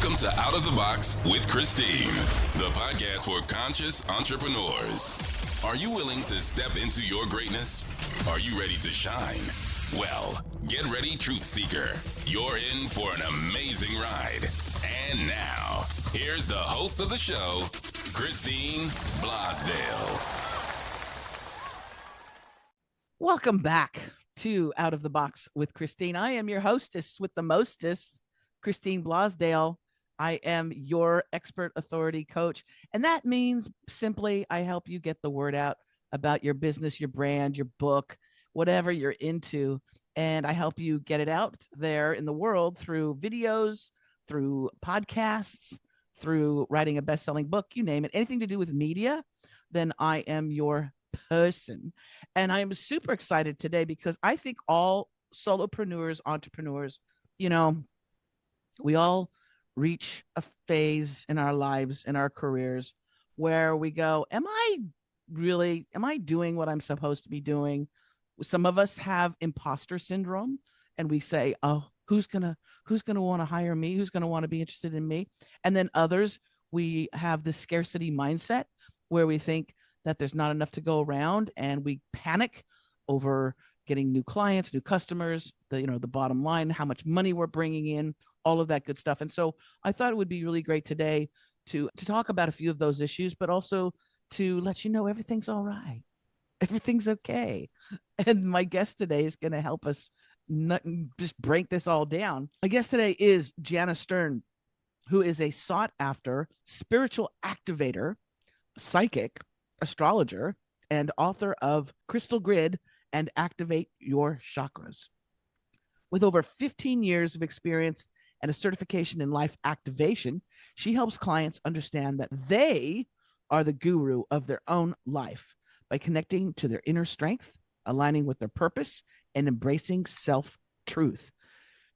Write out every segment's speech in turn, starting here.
Welcome to Out of the Box with Christine, the podcast for conscious entrepreneurs. Are you willing to step into your greatness? Are you ready to shine? Well, get ready, Truth Seeker. You're in for an amazing ride. And now, here's the host of the show, Christine Blosdale. Welcome back to Out of the Box with Christine. I am your hostess with the mostest, Christine Blosdale. I am your expert authority coach. And that means simply I help you get the word out about your business, your brand, your book, whatever you're into. And I help you get it out there in the world through videos, through podcasts, through writing a best-selling book, you name it, anything to do with media, then I am your person. And I am super excited today because I think all solopreneurs, entrepreneurs, we all reach a phase in our lives, in our careers, where we go, am I doing what I'm supposed to be doing? Some of us have imposter syndrome and we say, oh, who's gonna want to hire me? Who's gonna want to be interested in me? And then others, we have the scarcity mindset where we think that there's not enough to go around and we panic over getting new clients, new customers, the bottom line, how much money we're bringing in, all of that good stuff. And so I thought it would be really great today to talk about a few of those issues, but also to let you know everything's all right. Everything's okay. And my guest today is going to help us just break this all down. My guest today is Jana Stern, who is a sought after spiritual activator, psychic, astrologer, and author of Crystal Grid and Activate Your Chakras. With over 15 years of experience and a certification in life activation, she helps clients understand that they are the guru of their own life by connecting to their inner strength, aligning with their purpose, and embracing self-truth.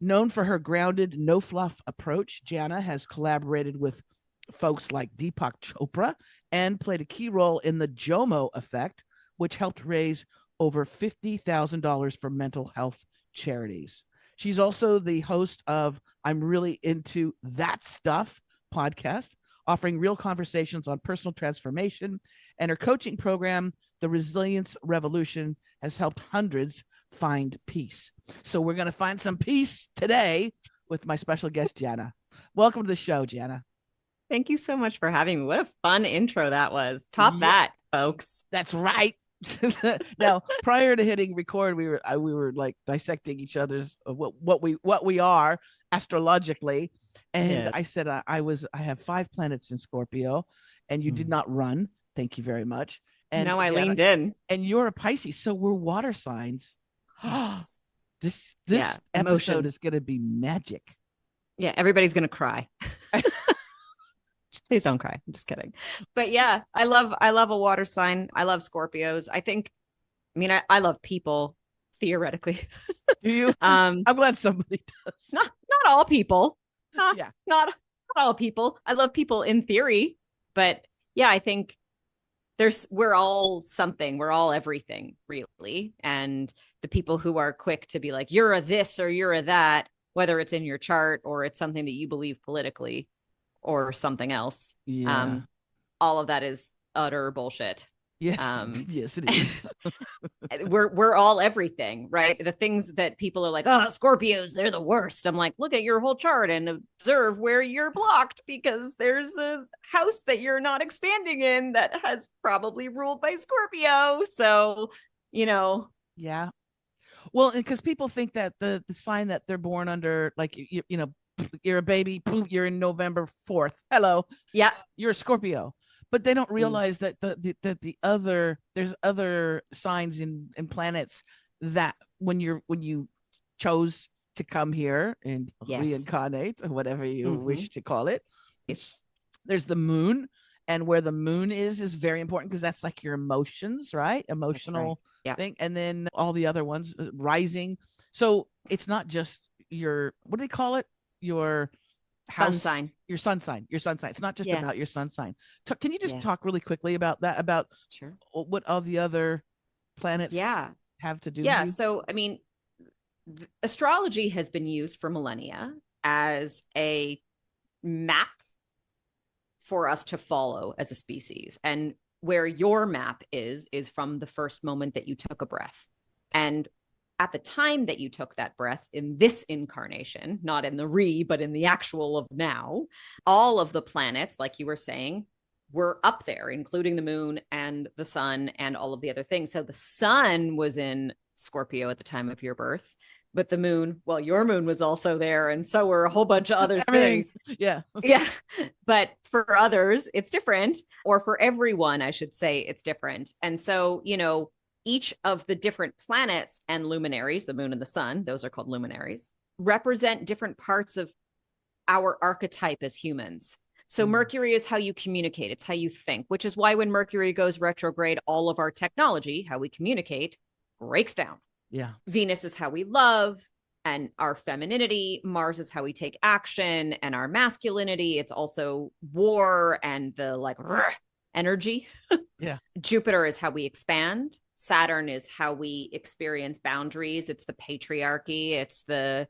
Known for her grounded, no-fluff approach, Jana has collaborated with folks like Deepak Chopra and played a key role in the JOMO effect, which helped raise over $50,000 for mental health charities. She's also the host of I'm Really Into That Stuff podcast, offering real conversations on personal transformation, and her coaching program, The Resilience Revolution, has helped hundreds find peace. So we're going to find some peace today with my special guest, Jana. Welcome to the show, Jana. Thank you so much for having me. What a fun intro that was. Top that, folks. That's right. Now, prior to hitting record, we were like dissecting each other's what we are astrologically, and yes. I said I have 5 planets in Scorpio, and you did not run. Thank you very much. And no, I leaned in. And you're a Pisces, so we're water signs. This episode is going to be magic. Yeah, everybody's going to cry. Please don't cry. I'm just kidding. But yeah, I love a water sign. I love Scorpios. I love people theoretically. Do you? I'm glad somebody does. Not all people. Not all people. I love people in theory, but yeah, I think we're all something. We're all everything, really. And the people who are quick to be like, you're a this or you're a that, whether it's in your chart or it's something that you believe politically or something else. Yeah. All of that is utter bullshit. Yes. Yes, it is. we're all everything, right? The things that people are like, oh, Scorpios, they're the worst. I'm like, look at your whole chart and observe where you're blocked because there's a house that you're not expanding in that has probably ruled by Scorpio. So, Yeah. Well, because people think that the sign that they're born under, like, you're a baby, boom, you're in November 4th. Hello. Yeah. You're a Scorpio. But they don't realize that there's other signs in planets that when you chose to come here and reincarnate or whatever you wish to call it, there's the moon, and where the moon is very important because that's like your emotions, right? Emotional thing. And then all the other ones, rising. So it's not just your, what do they call it? Your house, sun sign. Your sun sign. It's not just about your sun sign. Can you just talk really quickly about that, about what all the other planets have to do with you? So, astrology has been used for millennia as a map for us to follow as a species. And where your map is from the first moment that you took a breath. And at the time that you took that breath in this incarnation, not in the but in the actual of now, all of the planets, like you were saying, were up there, including the moon and the sun and all of the other things. So the sun was in Scorpio at the time of your birth, but the moon, well, your moon was also there. And so were a whole bunch of other things. Yeah. Yeah. But for others, it's different, or for everyone, I should say, it's different. And so, each of the different planets and luminaries, the moon and the sun, those are called luminaries, represent different parts of our archetype as humans. So Mercury is how you communicate. It's how you think, which is why when Mercury goes retrograde, all of our technology, how we communicate, breaks down. Yeah. Venus is how we love and our femininity. Mars is how we take action and our masculinity. It's also war and the energy. Yeah. Jupiter is how we expand. Saturn is how we experience boundaries. It's the patriarchy. It's the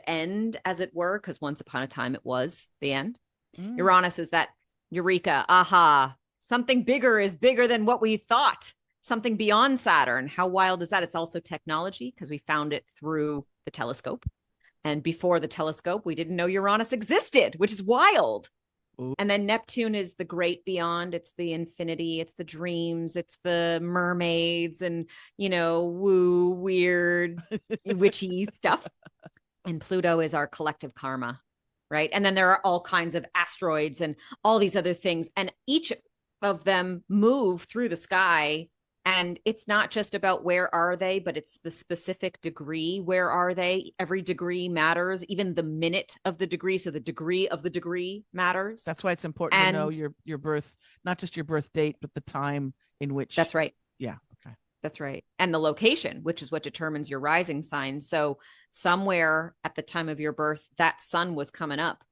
end, as it were, because once upon a time it was the end. Uranus is that eureka, aha, something bigger is bigger than what we thought. Something beyond Saturn. How wild is that? It's also technology because we found it through the telescope. And before the telescope, we didn't know Uranus existed, which is wild. Ooh. And then Neptune is the great beyond. It's the infinity. It's the dreams. It's the mermaids and, woo, weird, witchy stuff. And Pluto is our collective karma, right? And then there are all kinds of asteroids and all these other things. And each of them move through the sky. And it's not just about where are they, but it's the specific degree. Where are they? Every degree matters, even the minute of the degree. So the degree of the degree matters. That's why it's important to know your birth, not just your birth date, but the time in which. That's right. Yeah. Okay. That's right. And the location, which is what determines your rising sign. So somewhere at the time of your birth, that sun was coming up.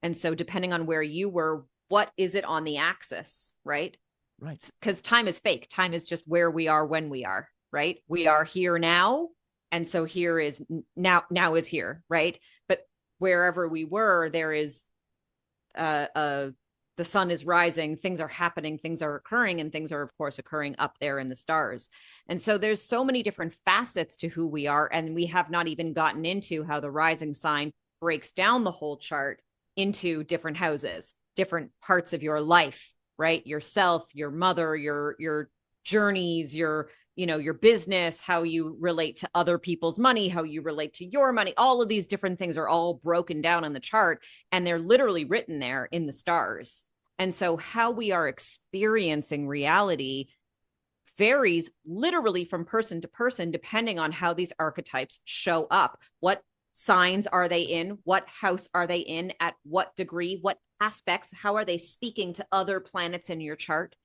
And so depending on where you were, what is it on the axis, right? Right. Because time is fake. Time is just where we are when we are, right? We are here now. And so here is now is here, right? But wherever we were, there is the sun is rising, things are happening, things are occurring, and things are, of course, occurring up there in the stars. And so there's so many different facets to who we are. And we have not even gotten into how the rising sign breaks down the whole chart into different houses, different parts of your life, right? Yourself, your mother, your journeys, your business, how you relate to other people's money, how you relate to your money. All of these different things are all broken down on the chart, and they're literally written there in the stars. And so how we are experiencing reality varies literally from person to person, depending on how these archetypes show up. What signs are they in? What house are they in? At what degree? What aspects? How are they speaking to other planets in your chart?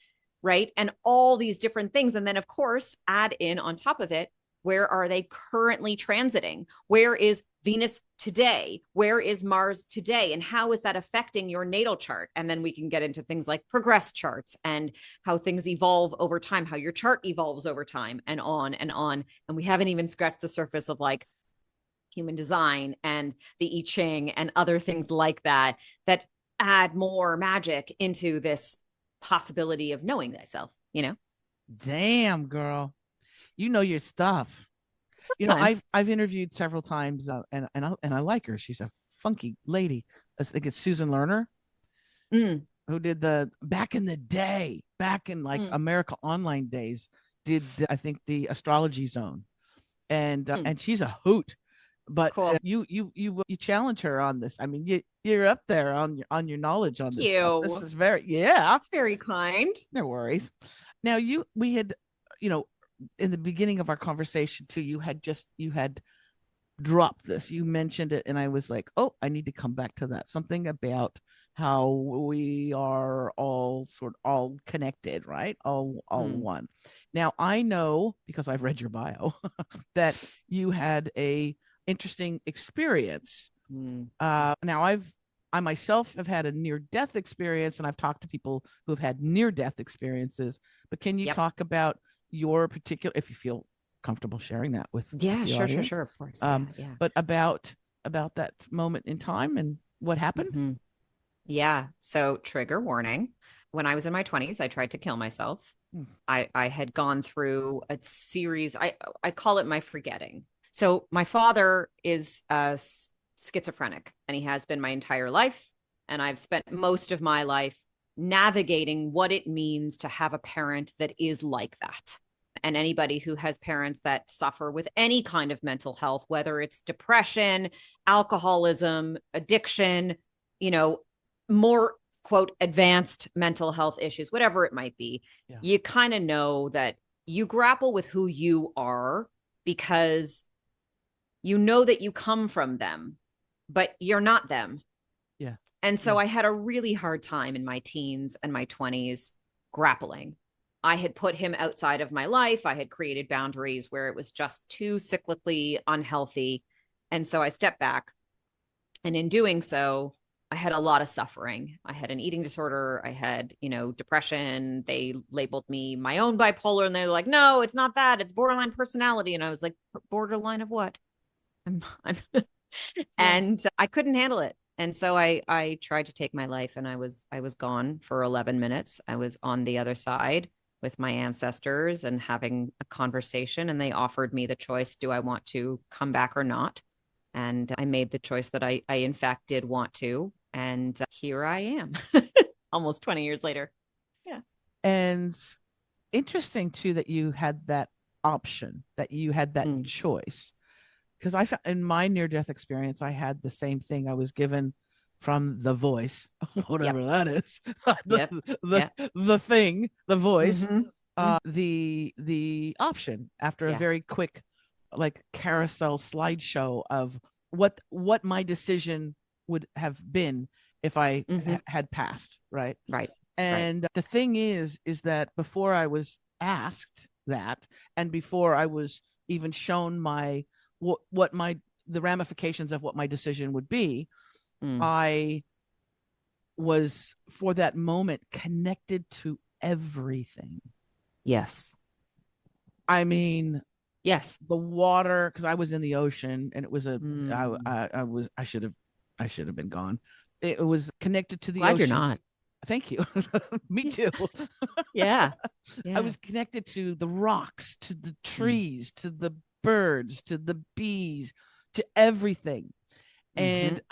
Right? And all these different things. And then, of course, add in on top of it, where are they currently transiting? Where is Venus today? Where is Mars today? And how is that affecting your natal chart? And then we can get into things like progress charts and how things evolve over time, how your chart evolves over time, and on and on. And we haven't even scratched the surface of human design and the I Ching and other things like that add more magic into this possibility of knowing thyself, Damn, girl, you know your stuff. Sometimes. I've interviewed several times, and I like her. She's a funky lady. I think it's Susan Lerner, who did back in the day, back in America Online days, did I think the Astrology Zone, and she's a hoot. But cool. You challenge her on this. I mean, you're up there on your knowledge on this stuff. This is That's very kind. No worries. Now we had, in the beginning of our conversation too, you had dropped this. You mentioned it, and I was like, oh, I need to come back to that. Something about how we are all connected, right? All one. Now I know, because I've read your bio, that you had a interesting experience. Now I myself have had a near-death experience, and I've talked to people who have had near-death experiences. But can you talk about your particular, if you feel comfortable sharing that with the audience? Sure, of course. But about that moment in time and what happened? Yeah. So trigger warning. When I was in my 20s, I tried to kill myself. I had gone through a series, I call it my forgetting. So my father is schizophrenic, and he has been my entire life. And I've spent most of my life navigating what it means to have a parent that is like that. And anybody who has parents that suffer with any kind of mental health, whether it's depression, alcoholism, addiction, you know, more quote advanced mental health issues, whatever it might be, you kind of know that you grapple with who you are because you know that you come from them, but you're not them. Yeah. And so I had a really hard time in my teens and my 20s grappling. I had put him outside of my life. I had created boundaries where it was just too cyclically unhealthy. And so I stepped back. And in doing so, I had a lot of suffering. I had an eating disorder. I had, depression. They labeled me my own bipolar, and they're like, no, it's not that. It's borderline personality. And I was like, borderline of what? And I couldn't handle it. And so I tried to take my life, and I was gone for 11 minutes. I was on the other side with my ancestors and having a conversation, and they offered me the choice. Do I want to come back or not? And I made the choice that I in fact did want to. And here I am almost 20 years later. Yeah. And interesting too, that you had that option, that you had that choice. Because I found in my near-death experience, I had the same thing. I was given from the voice, whatever that is, the thing, the voice, the option after a very quick, like carousel slideshow of what my decision would have been if I had passed, right? Right. And the thing is that before I was asked that, and before I was even shown the ramifications of what my decision would be, I was for that moment connected to everything. Yes. I mean, yes, the water, because I was in the ocean, and it was I should have been gone. It was connected to the Glad ocean. You're not. Thank you. Me too. Yeah. I was connected to the rocks, to the trees, to the birds, to the bees, to everything. And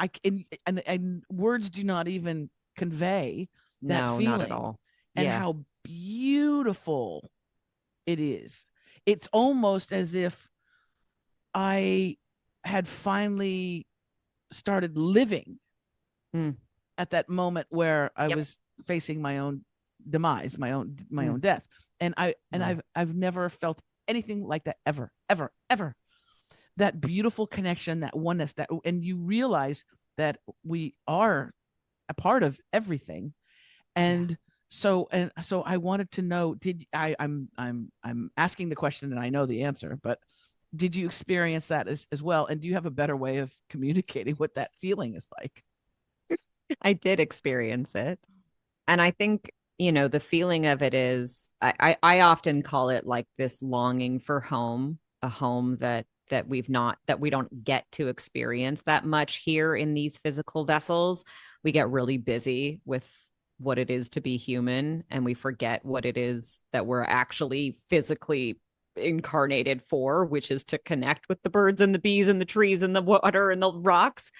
and words do not even convey that feeling. Not at all. And how beautiful it is. It's almost as if I had finally started living at that moment where I was facing my own demise, my own death. And I've never felt anything like that ever. That beautiful connection, that oneness, and you realize that we are a part of everything. And so I wanted to know, I'm asking the question and I know the answer, but did you experience that as well? And do you have a better way of communicating what that feeling is like? I did experience it. And I think, the feeling of it is, I often call it like this longing for home, a home that we don't get to experience that much here in these physical vessels. We get really busy with what it is to be human, and we forget what it is that we're actually physically incarnated for, which is to connect with the birds and the bees and the trees and the water and the rocks.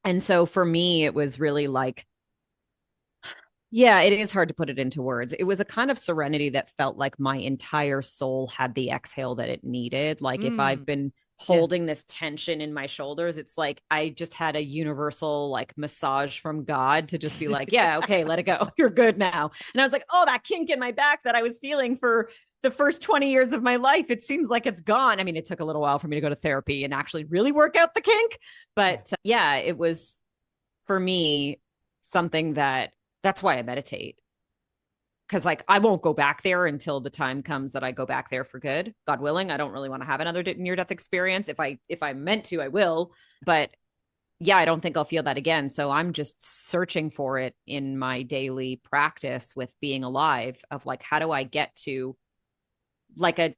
And so for me, it was really like, it is hard to put it into words. It was a kind of serenity that felt like my entire soul had the exhale that it needed. Like if I've been holding this tension in my shoulders, it's like I just had a universal like massage from God to just be like, yeah, okay, let it go. You're good now. And I was like, oh, that kink in my back that I was feeling for the first 20 years of my life, it seems like it's gone. I mean, it took a little while for me to go to therapy and actually really work out the kink. But it was for me something that's why I meditate. Because like I won't go back there until the time comes that I go back there for good. God willing, I don't really want to have another near-death experience. If I'm meant to, I will. But I don't think I'll feel that again. So I'm just searching for it in my daily practice with being alive, of like, how do I get to like a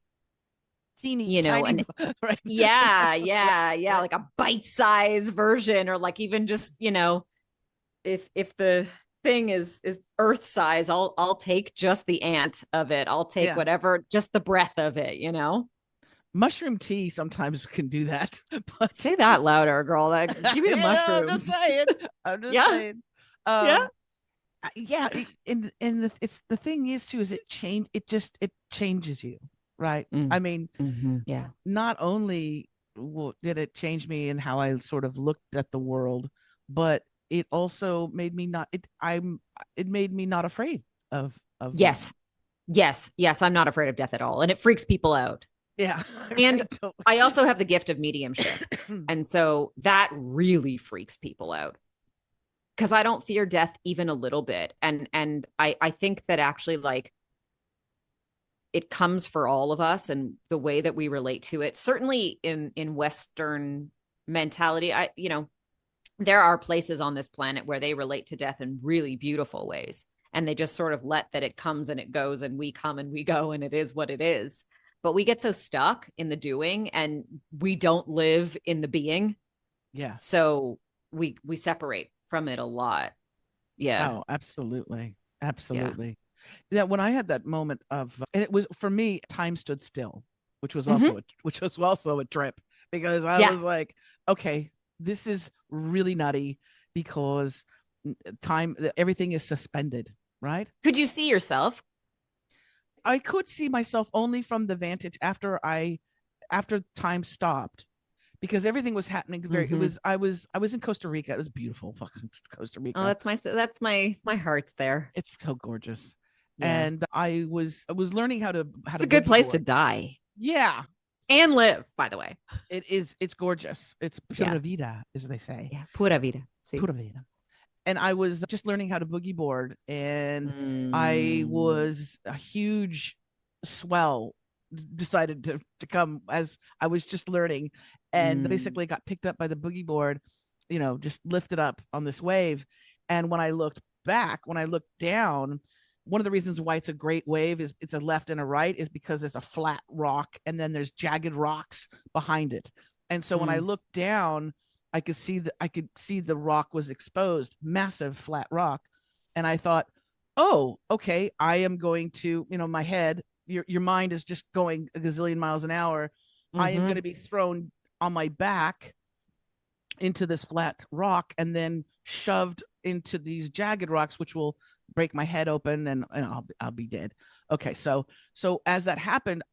teeny, tiny, right? Like a bite-sized version, or like even just, if the thing is earth size, I'll take just the ant of it. I'll take whatever, just the breath of it, you know? Mushroom tea sometimes can do that. But say that louder, girl. Give me the mushrooms. I'm just saying. I'm just saying. Yeah. Yeah. And the thing is too, is it changes you. Right. I mean, not only did it change me in how I sort of looked at the world, but it also made me it made me not afraid of yes. I'm not afraid of death at all. And it freaks people out. Yeah. And I also have the gift of mediumship. And so that really freaks people out, because I don't fear death even a little bit. And I think that actually, like, it comes for all of us, and the way that we relate to it, certainly in Western mentality, there are places on this planet where they relate to death in really beautiful ways. And they just sort of let that it comes and it goes, and we come and we go, and it is what it is. But we get so stuck in the doing, and we don't live in the being. Yeah. So we separate from it a lot. Yeah. Oh, absolutely. Absolutely. Yeah. When I had that moment of, and it was, for me, time stood still, which was also a trip, because I was like, okay, this is really nutty, because everything is suspended. Right. Could you see yourself? I could see myself only from the vantage after time stopped, because everything was happening I was in Costa Rica. It was beautiful, fucking Costa Rica. Oh, that's my heart's there. It's so gorgeous. Yeah. And I was learning how to it's a good place to die. Yeah. And live, by the way. It's gorgeous. It's pura vida, as they say. Yeah, pura vida. Sí. Pura vida. And I was just learning how to boogie board, and I was a huge swell, decided to come as I was just learning, and basically got picked up by the boogie board, just lifted up on this wave. And when I looked down, one of the reasons why it's a great wave is it's a left and a right, is because there's a flat rock and then there's jagged rocks behind it. And so when I looked down, I could see the rock was exposed, massive flat rock. And I thought, oh, okay, I am going to, my head, your mind is just going a gazillion miles an hour. I am going to be thrown on my back into this flat rock and then shoved into these jagged rocks, which will break my head open, and I'll be dead. Okay. So as that happened,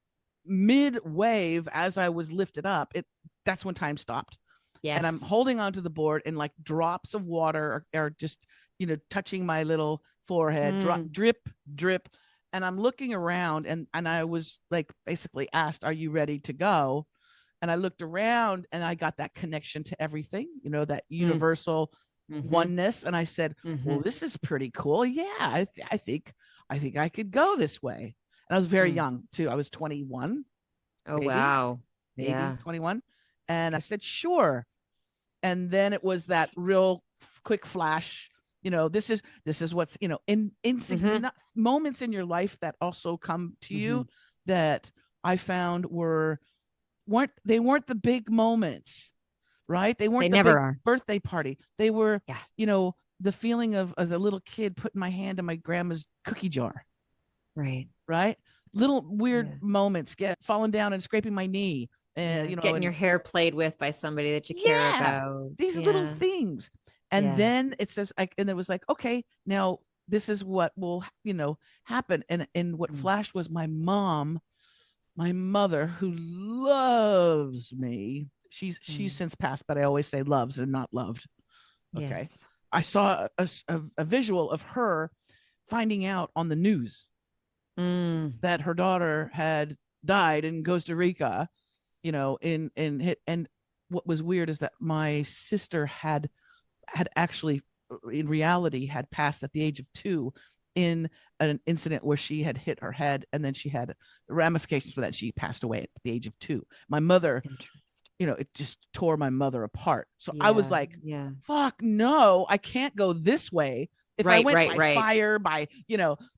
mid wave, as I was lifted up, that's when time stopped. Yes. And I'm holding onto the board, and like drops of water are just, touching my little forehead, drip. And I'm looking around, and I was like basically asked, are you ready to go? And I looked around, and I got that connection to everything, that universal oneness. And I said, well, this is pretty cool. Yeah, I think I could go this way. And I was very young too. I was 21. Oh, maybe, wow. Maybe 21. And I said, sure. And then it was that real quick flash. This is what's, in moments in your life that also come to you that I found weren't the big moments, right? They weren't the big birthday party. They were, the feeling of, as a little kid, putting my hand in my grandma's cookie jar. Right. Little weird moments, falling down and scraping my knee. And getting your hair played with by somebody that you care about. These little things. And then it says, and it was like, okay, now this is what will, happen. And what flashed was my mother, who loves me. She's since passed, but I always say loves and not loved. Okay. Yes. I saw a visual of her finding out on the news that her daughter had died in Costa Rica. And what was weird is that my sister had actually, in reality, had passed at the age of 2 in an incident where she had hit her head, and then she had ramifications for that. She passed away at the age of 2. My mother, it just tore my mother apart. So I was like, fuck no, I can't go this way. If I went by fire, by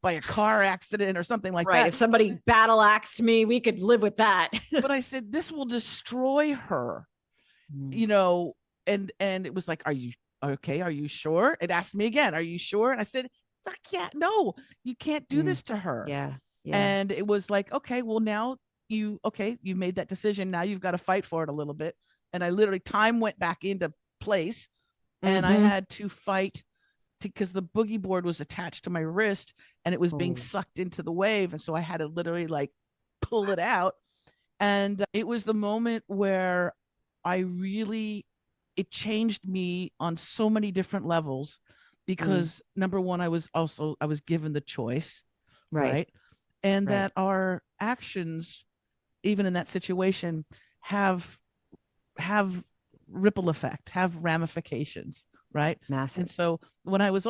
a car accident or something like that. If somebody battle axed me, we could live with that. But I said, this will destroy her, and it was like, are okay, are you sure? It asked me again, are you sure? And I said, fuck yeah, no, you can't do this to her. Yeah. And it was like, okay, well now you made that decision. Now you've got to fight for it a little bit. And I literally, time went back into place, and I had to fight because the boogie board was attached to my wrist and it was being sucked into the wave. And so I had to literally like pull it out. And it was the moment where it changed me on so many different levels, because number one, I was given the choice, right? And that our actions, even in that situation, have ripple effect, have ramifications, right? Massive. And so when I was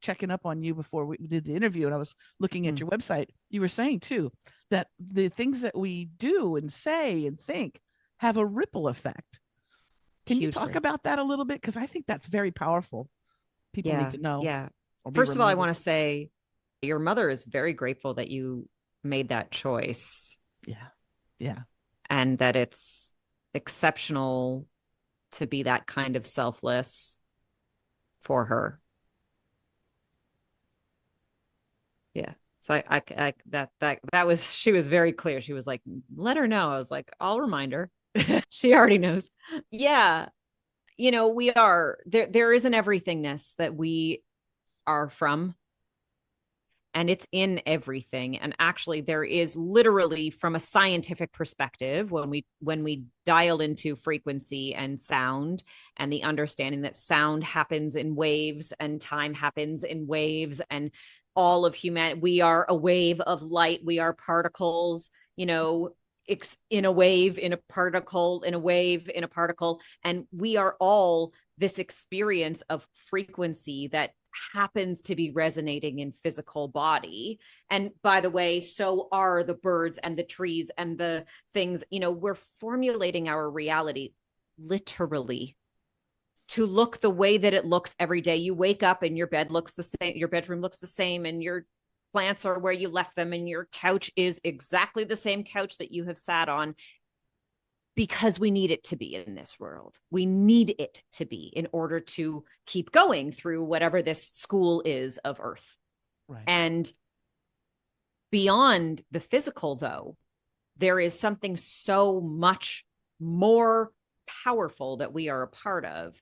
checking up on you before we did the interview, and I was looking at your website, you were saying too that the things that we do and say and think have a ripple effect. Can you talk about that a little bit? Because I think that's very powerful. People need to know. Yeah. First of all, I want to say your mother is very grateful that you made that choice. Yeah. Yeah. And that it's exceptional to be that kind of selfless for her. Yeah. So that was, she was very clear. She was like, let her know. I was like, I'll remind her. She already knows. Yeah. We are, there is an everythingness that we are from, and it's in everything. And actually there is literally, from a scientific perspective, when we dial into frequency and sound, and the understanding that sound happens in waves and time happens in waves, and all of humanity, we are a wave of light. We are particles, in a wave, in a particle, in a wave, in a particle. And we are all this experience of frequency that happens to be resonating in physical body. And by the way, so are the birds and the trees and the things. We're formulating our reality literally to look the way that it looks every day. You wake up and your bed looks the same, your bedroom looks the same, and your plants are where you left them, and your couch is exactly the same couch that you have sat on, because we need it to be in this world. We need it to be in order to keep going through whatever this school is of Earth. Right. And beyond the physical, though, there is something so much more powerful that we are a part of.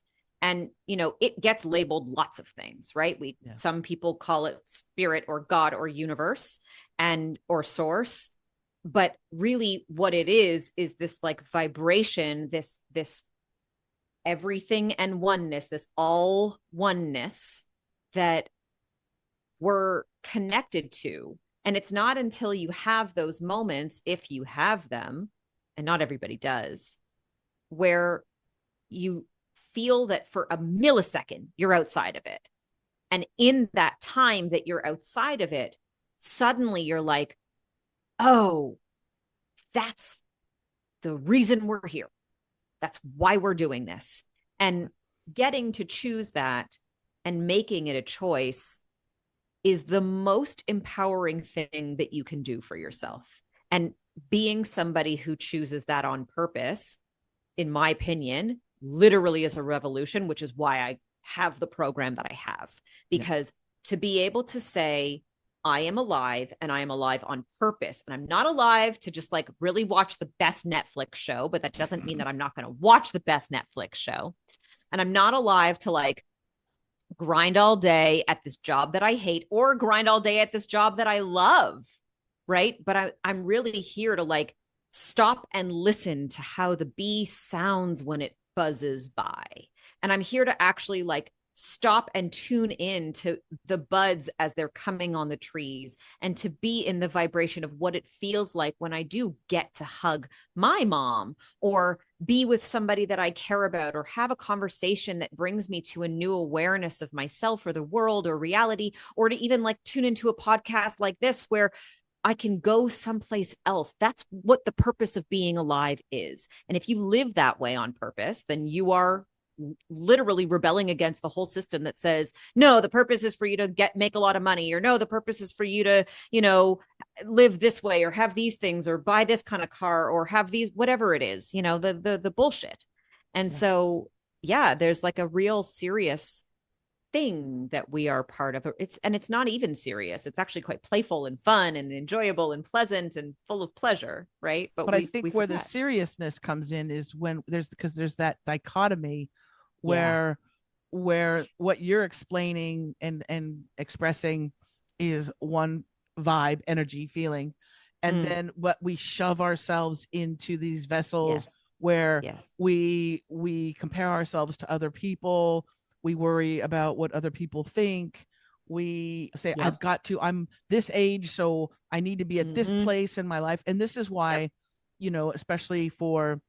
And, it gets labeled lots of things, right? Some people call it spirit or God or universe or source. But really what it is this like vibration, this everything and oneness, this all oneness that we're connected to. And it's not until you have those moments, if you have them, and not everybody does, where you feel that for a millisecond you're outside of it. And in that time that you're outside of it, suddenly you're like, oh, that's the reason we're here. That's why we're doing this. And getting to choose that and making it a choice is the most empowering thing that you can do for yourself. And being somebody who chooses that on purpose, in my opinion, literally is a revolution, which is why I have the program that I have. Because to be able to say, I am alive, and I am alive on purpose. And I'm not alive to just like really watch the best Netflix show, but that doesn't mean that I'm not going to watch the best Netflix show. And I'm not alive to like grind all day at this job that I hate, or grind all day at this job that I love. Right. But I'm really here to like stop and listen to how the bee sounds when it buzzes by. And I'm here to actually like stop and tune in to the buds as they're coming on the trees, and to be in the vibration of what it feels like when I do get to hug my mom, or be with somebody that I care about, or have a conversation that brings me to a new awareness of myself or the world or reality, or to even like tune into a podcast like this where I can go someplace else. That's what the purpose of being alive is. And if you live that way on purpose, then you are literally rebelling against the whole system that says, no, the purpose is for you to make a lot of money, or no, the purpose is for you to, live this way, or have these things, or buy this kind of car, or have these, whatever it is, the bullshit. And so there's like a real serious thing that we are part of. It's not even serious. It's actually quite playful and fun and enjoyable and pleasant and full of pleasure, right? But I think where the seriousness comes in is when there's that dichotomy where what you're explaining and expressing is one vibe, energy, feeling, and then what we shove ourselves into these vessels where we compare ourselves to other people. We worry about what other people think. We say, I'm this age, so I need to be at this place in my life. And this is why, especially for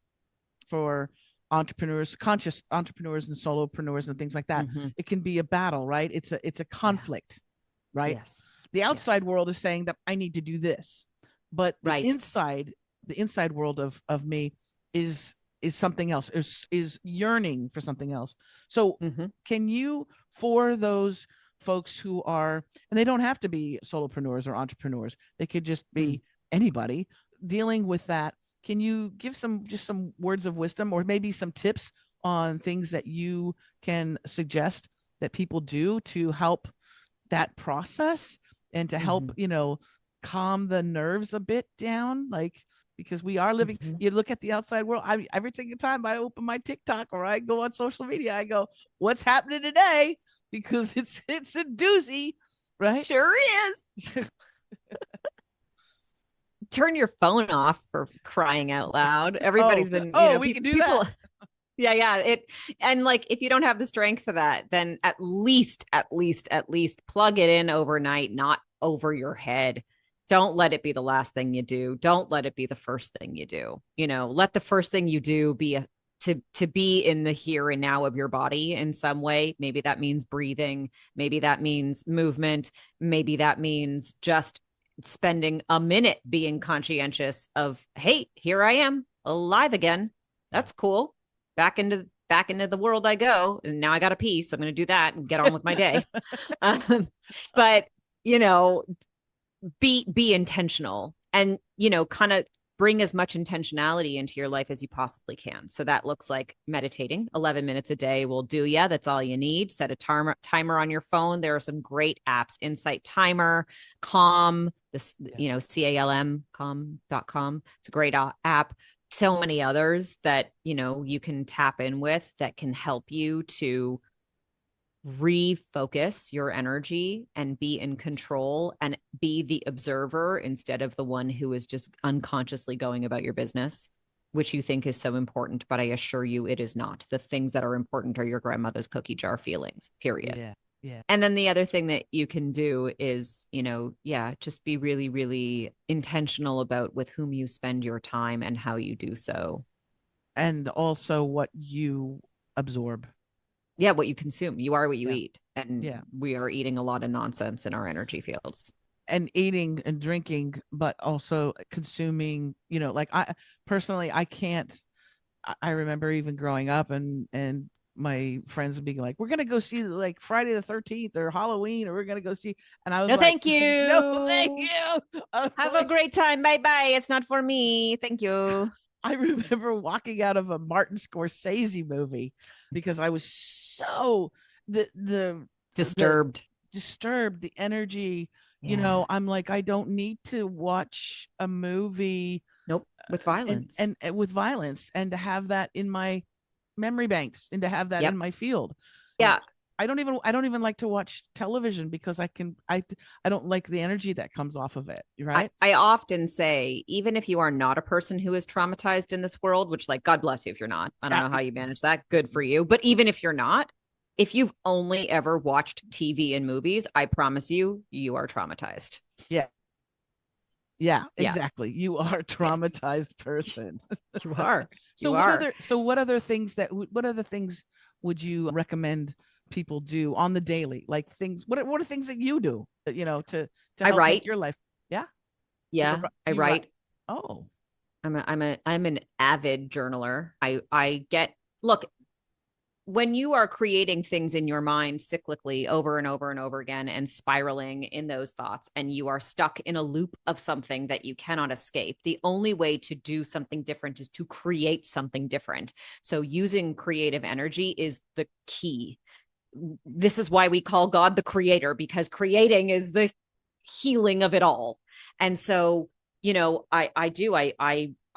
entrepreneurs, conscious entrepreneurs and solopreneurs and things like that, it can be a battle, right? It's a conflict, right? Yes. The outside world is saying that I need to do this, but the inside world of me is something else, is yearning for something else. So can you, for those folks who are, and they don't have to be solopreneurs or entrepreneurs, they could just be anybody dealing with that, can you give some words of wisdom or maybe some tips on things that you can suggest that people do to help that process and to help, calm the nerves a bit down? Like, because we are living, you look at the outside world. Every single time I open my TikTok or I go on social media, I go, what's happening today? Because it's a doozy, right? Sure is. Turn your phone off, for crying out loud. Everybody's been, we can do that. Yeah. And like, if you don't have the strength for that, then at least plug it in overnight, not over your head. Don't let it be the last thing you do. Don't let it be the first thing you do. Let the first thing you do be to be in the here and now of your body in some way. Maybe that means breathing. Maybe that means movement. Maybe that means just spending a minute being conscientious of, hey, here I am alive again. That's cool. Back into the world I go. And now I got a pee. So I'm going to do that and get on with my day. But, be intentional and, kind of bring as much intentionality into your life as you possibly can. So that looks like meditating 11 minutes a day will do ya. That's all you need. Set a timer on your phone. There are some great apps, Insight Timer, Calm, CALM, calm.com. It's a great app. So many others that, you can tap in with that can help you to refocus your energy and be in control and be the observer instead of the one who is just unconsciously going about your business, which you think is so important. But I assure you it is not. The things that are important are your grandmother's cookie jar feelings, period. Yeah. And then the other thing that you can do is, just be really, really intentional about with whom you spend your time and how you do so. And also what you absorb. Yeah, what you consume. You are what you eat. And we are eating a lot of nonsense in our energy fields. And eating and drinking, but also consuming, like I personally, I can't, I remember even growing up and my friends being like, we're going to go see like Friday the 13th or Halloween, or we're going to go see. And I was no, like, thank you. No, thank you. Have a great time. Bye-bye. It's not for me. Thank you. I remember walking out of a Martin Scorsese movie because I was so disturbed, the energy, I'm like, I don't need to watch a movie. Nope. With violence and with violence, and to have that in my memory banks and to have that in my field. Yeah. I don't even like to watch television because I don't like the energy that comes off of it. Right. I often say, even if you are not a person who is traumatized in this world, which, like, God bless you if you're not, I don't know how you manage that. Good for you. But even if you're not, if you've only ever watched TV and movies, I promise you, you are traumatized. Yeah, exactly. You are a traumatized person. You are. So what other things would you recommend people do on the daily? Like things, what are things that you do, to help make your life? Yeah. I write. Oh, I'm an avid journaler. when you are creating things in your mind cyclically over and over and over again and spiraling in those thoughts, and you are stuck in a loop of something that you cannot escape, the only way to do something different is to create something different. So using creative energy is the key. This is why we call God the creator, because creating is the healing of it all. And so, you know, I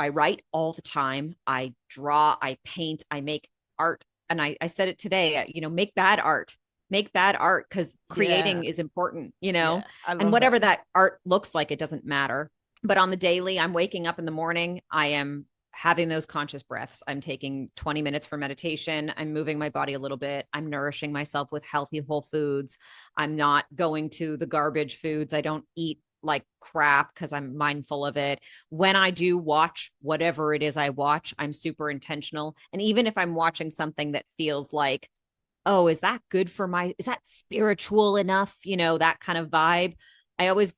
write all the time. I draw, I paint, I make art. And I said it today, you know, make bad art because creating is important, you know, and whatever that art looks like, it doesn't matter. But on the daily, I'm waking up in the morning, I am having those conscious breaths. I'm taking 20 minutes for meditation. I'm moving my body a little bit. I'm nourishing myself with healthy whole foods. I'm not going to the garbage foods. I don't eat like crap because I'm mindful of it. When I do watch whatever it is I watch, I'm super intentional. And even if I'm watching something that feels like, oh, is that good for is that spiritual enough? You know, that kind of vibe. I always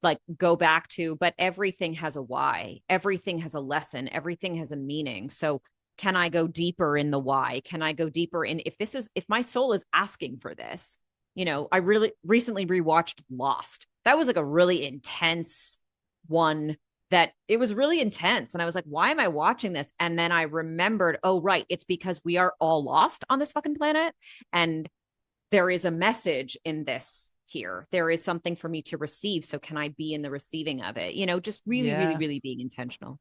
like go back to, but everything has a why. Everything has a lesson. Everything has a meaning. So can I go deeper in the why? Can I go deeper in if my soul is asking for this? You know, I really recently rewatched Lost. That was like a really intense one that it was really intense. And I was like, why am I watching this? And then I remembered, oh, right. It's because we are all lost on this fucking planet. And there is a message in this here. There is something for me to receive. So can I be in the receiving of it? You know, just really, really, really being intentional.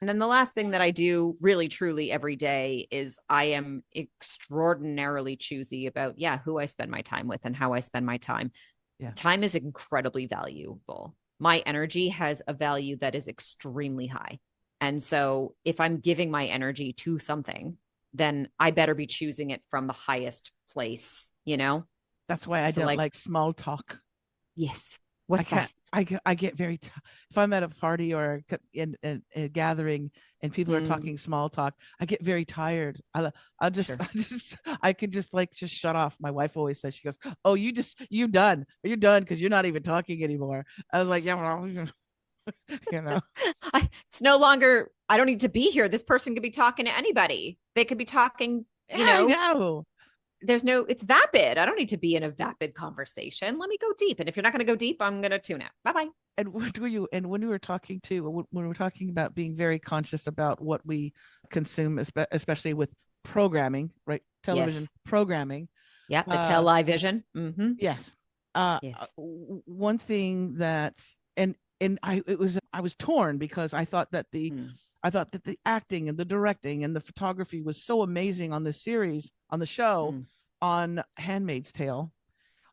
And then the last thing that I do really, truly every day is I am extraordinarily choosy about, who I spend my time with and how I spend my time. Yeah. Time is incredibly valuable. My energy has a value that is extremely high. And so if I'm giving my energy to something, then I better be choosing it from the highest place, you know? That's why I don't like small talk. Yes. I get very, if I'm at a party or in a gathering and people are talking small talk, I get very tired. I could just shut off. My wife always says, she goes, oh, you're done because you're not even talking anymore. I was like, yeah, well, you know, it's no longer, I don't need to be here. This person could be talking to anybody. They could be talking, you know. I know. It's vapid. I don't need to be in a vapid conversation. Let me go deep. And if you're not going to go deep, I'm going to tune out. Bye-bye. And when we were talking about being very conscious about what we consume, especially with programming, right? Television programming. Yeah. The television. Mm-hmm. Yes. One thing that, I was torn because I thought that the acting and the directing and the photography was so amazing on this series, on the show, on Handmaid's Tale.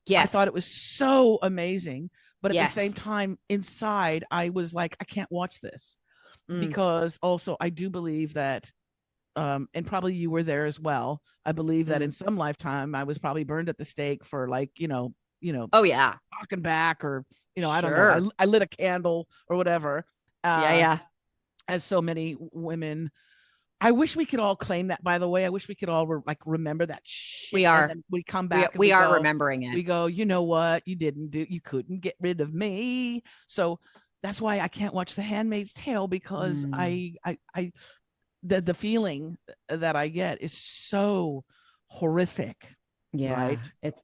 Yes. I thought it was so amazing. But at the same time, inside, I was like, I can't watch this. Because also I do believe that, and probably you were there as well, I believe that in some lifetime, I was probably burned at the stake for oh yeah, talking back, or, I don't know. I lit a candle or whatever. As so many women. I wish we could all claim that, by the way. I wish we could all remember that shit. We are. We come back. We are remembering it. We go, you know what? You couldn't get rid of me. So that's why I can't watch The Handmaid's Tale, because the feeling that I get is so horrific. Yeah. Right.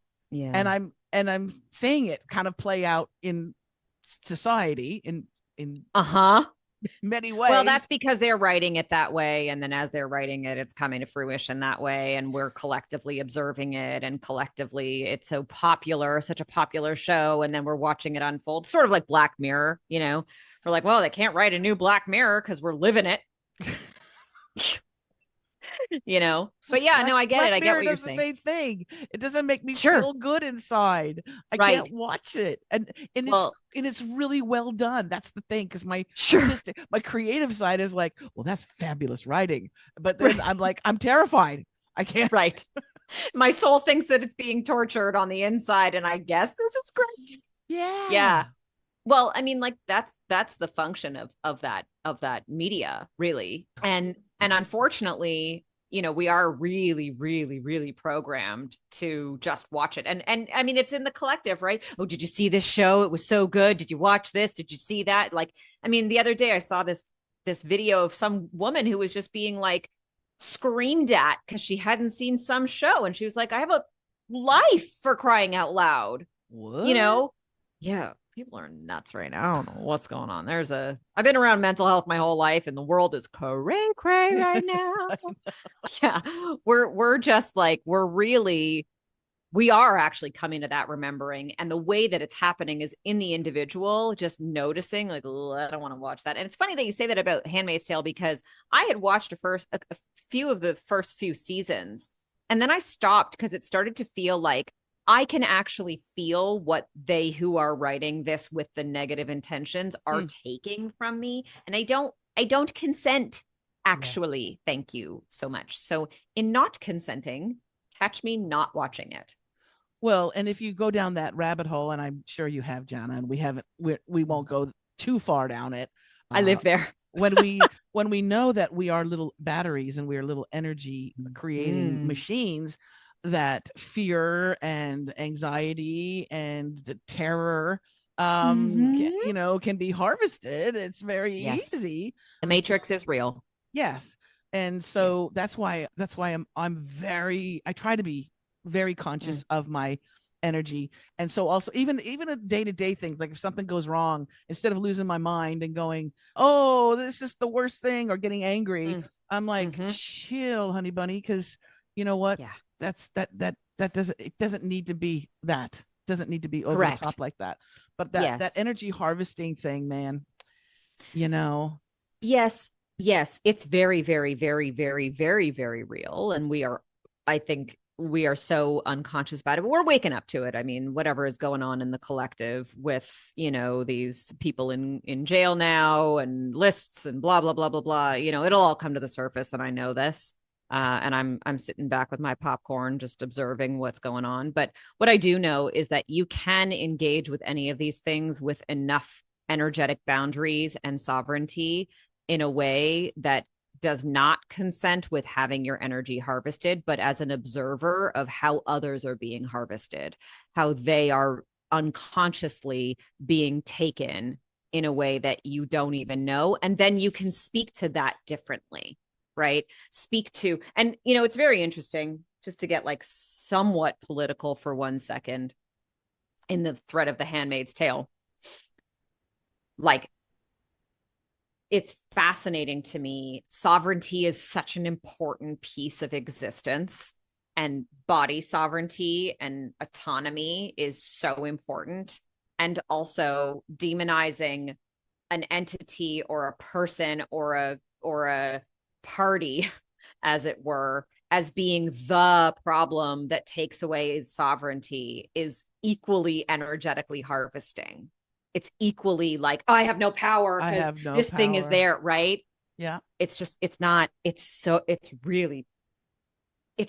And I'm seeing it kind of play out in society in many ways. Well, that's because they're writing it that way. And then as they're writing it, it's coming to fruition that way. And we're collectively observing it. And collectively, it's such a popular show. And then we're watching it unfold, sort of like Black Mirror, you know, we're like, well, they can't write a new Black Mirror because we're living it. You know, but I get it. I get what you're saying. The same thing. It doesn't make me feel good inside. I can't watch it, and it's really well done. That's the thing, because my creative side is like, well, that's fabulous writing, but then I'm like, I'm terrified. I can't. Right. My soul thinks that it's being tortured on the inside, and I guess this is great. Yeah. Yeah. Well, I mean, like that's the function of that media, really, and unfortunately, you know, we are really, really, really programmed to just watch it. And I mean, it's in the collective, right? Oh, did you see this show? It was so good. Did you watch this? Did you see that? Like, I mean, the other day I saw this video of some woman who was just being like, screamed at because she hadn't seen some show. And she was like, I have a life, for crying out loud. What? You know? Yeah. People are nuts right now. I don't know what's going on. I've been around mental health my whole life, and the world is cray right now. Yeah. We're just like, we are actually coming to that remembering. And the way that it's happening is in the individual, just noticing like, I don't want to watch that. And it's funny that you say that about Handmaid's Tale, because I had watched a few of the first few seasons, and then I stopped because it started to feel like I can actually feel what they who are writing this with the negative intentions are taking from me. And I don't consent, actually. Yeah. Thank you so much. So in not consenting, catch me not watching it. Well, and if you go down that rabbit hole, and I'm sure you have, Jana, and we won't go too far down it. I live there. when we know that we are little batteries and we are little energy creating machines, that fear and anxiety and the terror can be harvested. It's very easy. The matrix is real. Yes. And so that's why I try to be very conscious of my energy. And so also even a day-to-day things, like if something goes wrong, instead of losing my mind and going, oh, this is the worst thing, or getting angry, I'm like, chill, honey bunny, because you know what? Yeah. That doesn't need to be that. Doesn't need to be over the top like that. But that energy harvesting thing, man, Yes, it's very, very, very, very, very, very real. And I think we are so unconscious about it, but we're waking up to it. I mean, whatever is going on in the collective with, these people in jail now and lists and blah, blah, blah, blah, blah, it'll all come to the surface. And I know this. And I'm sitting back with my popcorn, just observing what's going on. But what I do know is that you can engage with any of these things with enough energetic boundaries and sovereignty in a way that does not consent with having your energy harvested, but as an observer of how others are being harvested, how they are unconsciously being taken in a way that you don't even know. And then you can speak to that differently. Right? And it's very interesting, just to get like somewhat political for 1 second, in the thread of the Handmaid's Tale. Like, it's fascinating to me. Sovereignty is such an important piece of existence, and body sovereignty and autonomy is so important. And also demonizing an entity or a person or a party, as it were, as being the problem that takes away sovereignty is equally energetically harvesting. It's equally like, I have no power because thing is there, right? Yeah. It's a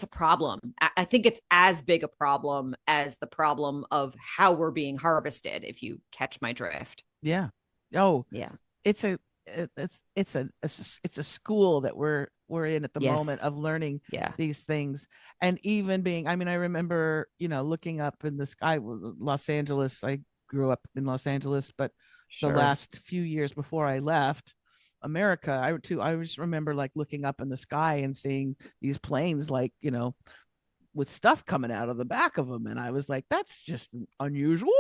problem. I think it's as big a problem as the problem of how we're being harvested, if you catch my drift. Yeah. Oh, yeah. It's a school that we're in at the moment of learning these things. And even I remember, looking up in the sky, Los Angeles. I grew up in Los Angeles, but the last few years before I left America, I just remember like looking up in the sky and seeing these planes, like, with stuff coming out of the back of them. And I was like, that's just unusual.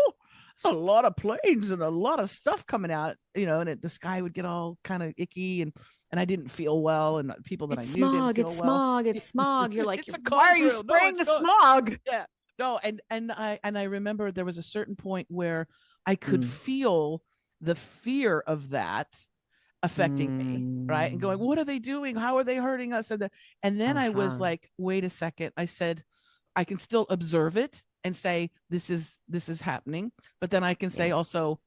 It's a lot of planes and a lot of stuff coming out, and the sky would get all kind of icky, and I didn't feel well, and people that I knew didn't feel well. It's smog. You're like, why are you spraying the smog? Yeah, no, and I remember there was a certain point where I could feel the fear of that affecting me, right? And going, what are they doing? How are they hurting us? And then I was like, wait a second. I said, I can still observe it and say, this is happening. But then I can say also,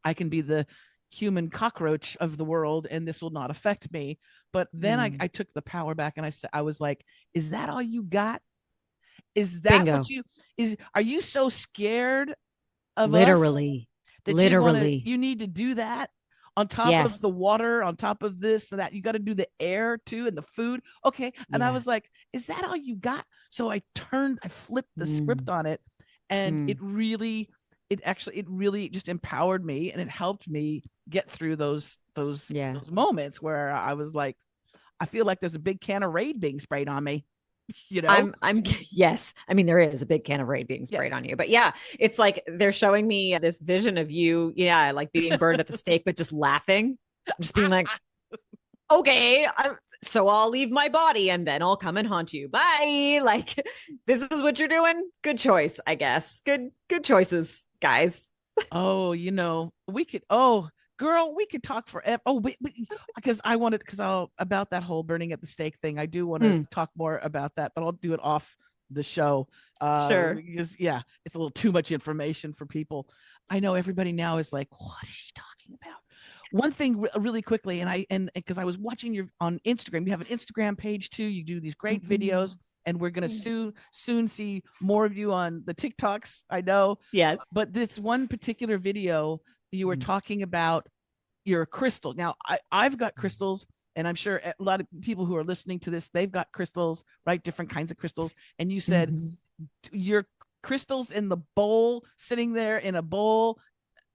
I can be the human cockroach of the world and this will not affect me. But then I took the power back, and I was like, is that all you got? Is that Bingo. Are you so scared of literally us that literally you need to do that on top of the water, on top of this and that? You got to do the air too, and the food. Okay. And I was like, is that all you got? So I flipped the script on it, and it really just empowered me, and it helped me get through those moments where I was like, I feel like there's a big can of Raid being sprayed on me. You know, yes. I mean, there is a big can of Raid being sprayed on you, but yeah, it's like they're showing me this vision of you, like being burned at the stake, but just laughing, just being like, okay, so I'll leave my body and then I'll come and haunt you. Bye. Like, this is what you're doing. Good choice, I guess. Good choices, guys. Oh, we could, girl, we could talk forever. Oh, because about that whole burning at the stake thing. I do want to talk more about that, but I'll do it off the show. Sure. Because it's a little too much information for people. I know everybody now is like, what is she talking about? One thing really quickly, and because I was watching you on Instagram, you have an Instagram page too. You do these great videos, and we're going to soon see more of you on the TikToks. I know. Yes. But this one particular video, you were talking about your crystal. Now, I've got crystals, and I'm sure a lot of people who are listening to this, they've got crystals, right? Different kinds of crystals. And you said your crystals in the bowl, sitting there in a bowl.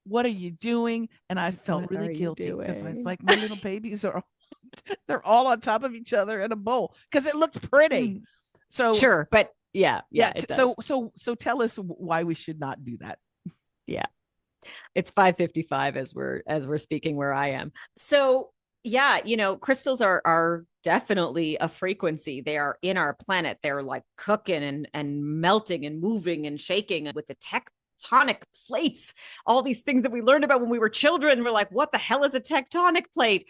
What are you doing? And I felt really guilty because it's like my little babies they're all on top of each other in a bowl because it looked pretty. So sure, but yeah. So tell us why we should not do that. Yeah, it's 5:55 as we're speaking where I am. So yeah, crystals are definitely a frequency. They are in our planet. They're like cooking and melting and moving and shaking with the tectonic plates, all these things that we learned about when we were children. We're like, what the hell is a tectonic plate?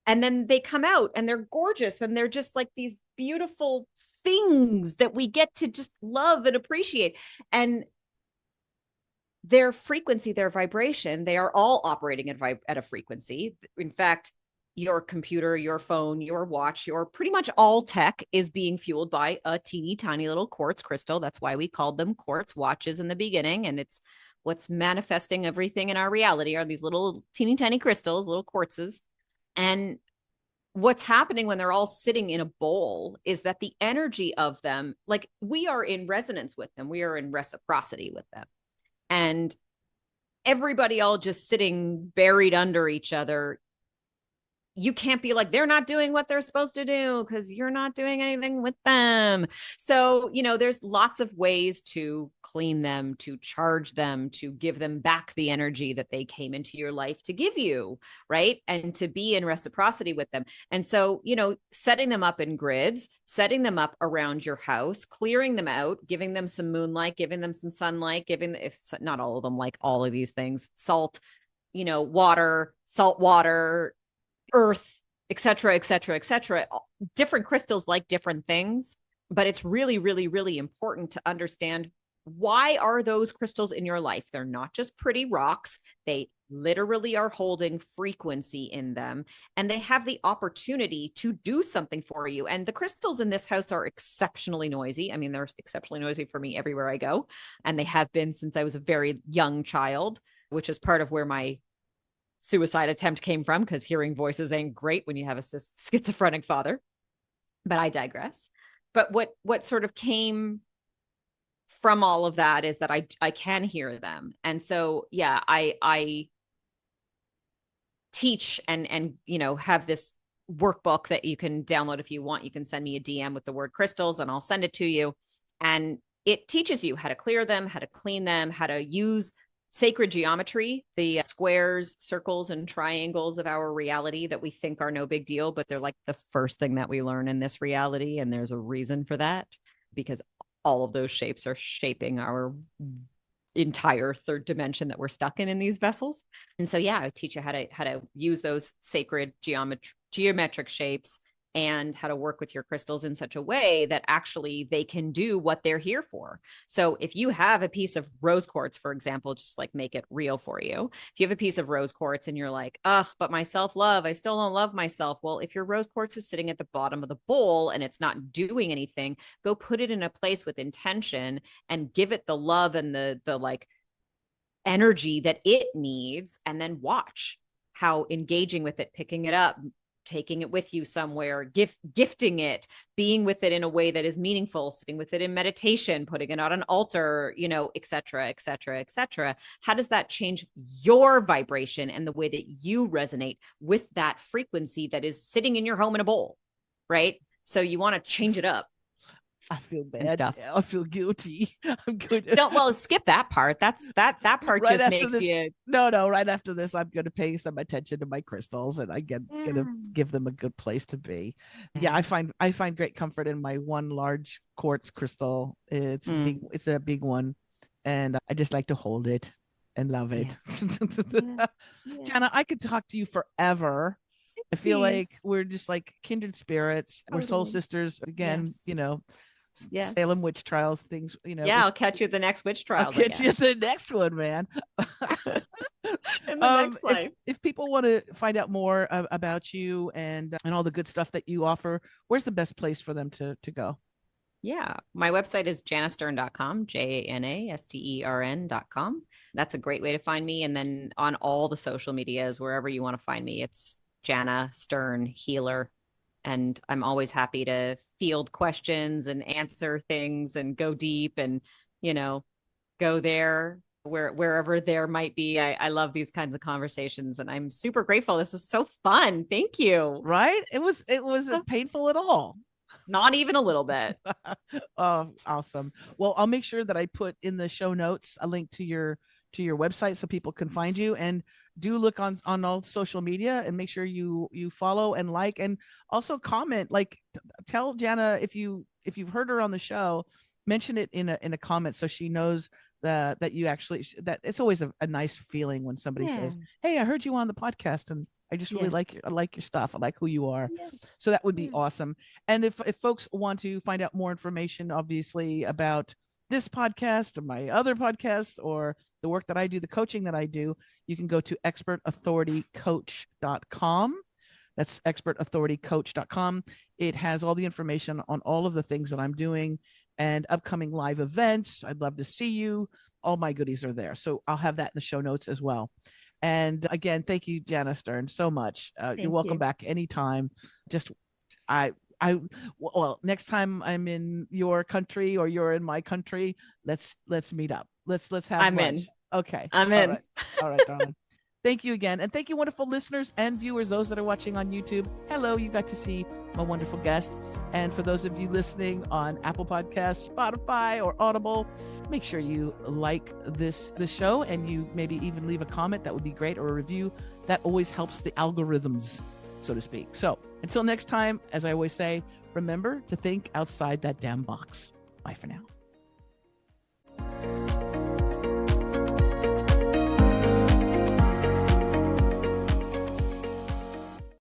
And then they come out and they're gorgeous and they're just like these beautiful things that we get to just love and appreciate. And their frequency, their vibration, they are all operating at a frequency. In fact, your computer, your phone, your watch, your pretty much all tech is being fueled by a teeny tiny little quartz crystal. That's why we called them quartz watches in the beginning. And it's what's manifesting everything in our reality are these little teeny tiny crystals, little quartzes. And what's happening when they're all sitting in a bowl is that the energy of them, like we are in resonance with them. We are in reciprocity with them. And everybody all just sitting buried under each other. You can't be like, they're not doing what they're supposed to do because you're not doing anything with them. So, there's lots of ways to clean them, to charge them, to give them back the energy that they came into your life to give you, right? And to be in reciprocity with them. And so, setting them up in grids, setting them up around your house, clearing them out, giving them some moonlight, giving them some sunlight, if not all of them like all of these things, salt, water, salt water, earth, et cetera, et cetera, et cetera. Different crystals like different things, but it's really, really, really important to understand why are those crystals in your life? They're not just pretty rocks. They literally are holding frequency in them, and they have the opportunity to do something for you. And the crystals in this house are exceptionally noisy. I mean, they're exceptionally noisy for me everywhere I go, and they have been since I was a very young child, which is part of where my suicide attempt came from, because hearing voices ain't great when you have a schizophrenic father. But I digress. But what sort of came from all of that is that I can hear them. And so, yeah, I teach and have this workbook that you can download if you want. You can send me a DM with the word crystals and I'll send it to you. And it teaches you how to clear them, how to clean them, how to use sacred geometry, the squares, circles, and triangles of our reality that we think are no big deal, but they're like the first thing that we learn in this reality. And there's a reason for that, because all of those shapes are shaping our entire third dimension that we're stuck in these vessels. And so, yeah, I teach you how to use those sacred geometric shapes and how to work with your crystals in such a way that actually they can do what they're here for. So if you have a piece of rose quartz, for example, just like make it real for you. If you have a piece of rose quartz and you're like, ugh, but my self-love, I still don't love myself. Well, if your rose quartz is sitting at the bottom of the bowl and it's not doing anything, go put it in a place with intention and give it the love and the like energy that it needs, and then watch how engaging with it, picking it up, taking it with you somewhere, gifting it, being with it in a way that is meaningful, sitting with it in meditation, putting it on an altar, et cetera, et cetera, et cetera. How does that change your vibration and the way that you resonate with that frequency that is sitting in your home in a bowl? right? So you want to change it up. I feel bad. I feel guilty. I'm good. Skip that part. That part right just makes this, you. No, right after this, I'm going to pay some attention to my crystals, and gonna give them a good place to be. Yeah, I find great comfort in my one large quartz crystal. It's big. It's a big one, and I just like to hold it and love it. Yeah. Jana, I could talk to you forever. I feel like we're just like kindred spirits. Totally. We're soul sisters again. Yes. Salem witch trials, things. Yeah, I'll catch you at the next witch trial. I'll catch you at the next one, man. In the next life. If people want to find out more about you and all the good stuff that you offer, where's the best place for them to go? Yeah, my website is janastern.com, JanaStern.com. That's a great way to find me. And then on all the social medias, wherever you want to find me, it's Jana Stern Healer. And I'm always happy to field questions and answer things and go deep and, go there wherever there might be. I love these kinds of conversations and I'm super grateful. This is so fun. Thank you. Right? It wasn't painful at all. Not even a little bit. Oh, awesome. Well, I'll make sure that I put in the show notes a link to your website so people can find you, and do look on all social media and make sure you follow and like, and also comment, like tell Jana if you've heard her on the show, mention it in a comment so she knows that you actually, that it's always a nice feeling when somebody says, hey, I heard you on the podcast and I just really like your stuff. I like who you are. Yeah. So that would be awesome. And if folks want to find out more information, obviously, about this podcast or my other podcasts or the work that I do, the coaching that I do, you can go to expertauthoritycoach.com. That's expertauthoritycoach.com. It has all the information on all of the things that I'm doing and upcoming live events. I'd love to see you. All my goodies are there. So I'll have that in the show notes as well. And again, thank you, Jana Stern, so much. You're welcome back anytime. Just, well, next time I'm in your country or you're in my country, let's meet up. Let's have I'm lunch. in. Okay. I'm in. All right, darling. Thank you again. And thank you, wonderful listeners and viewers, those that are watching on YouTube. Hello, you got to see my wonderful guest. And for those of you listening on Apple Podcasts, Spotify, or Audible, make sure you like this show and you maybe even leave a comment. That would be great, or a review. That always helps the algorithms, so to speak. So until next time, as I always say, remember to think outside that damn box. Bye for now.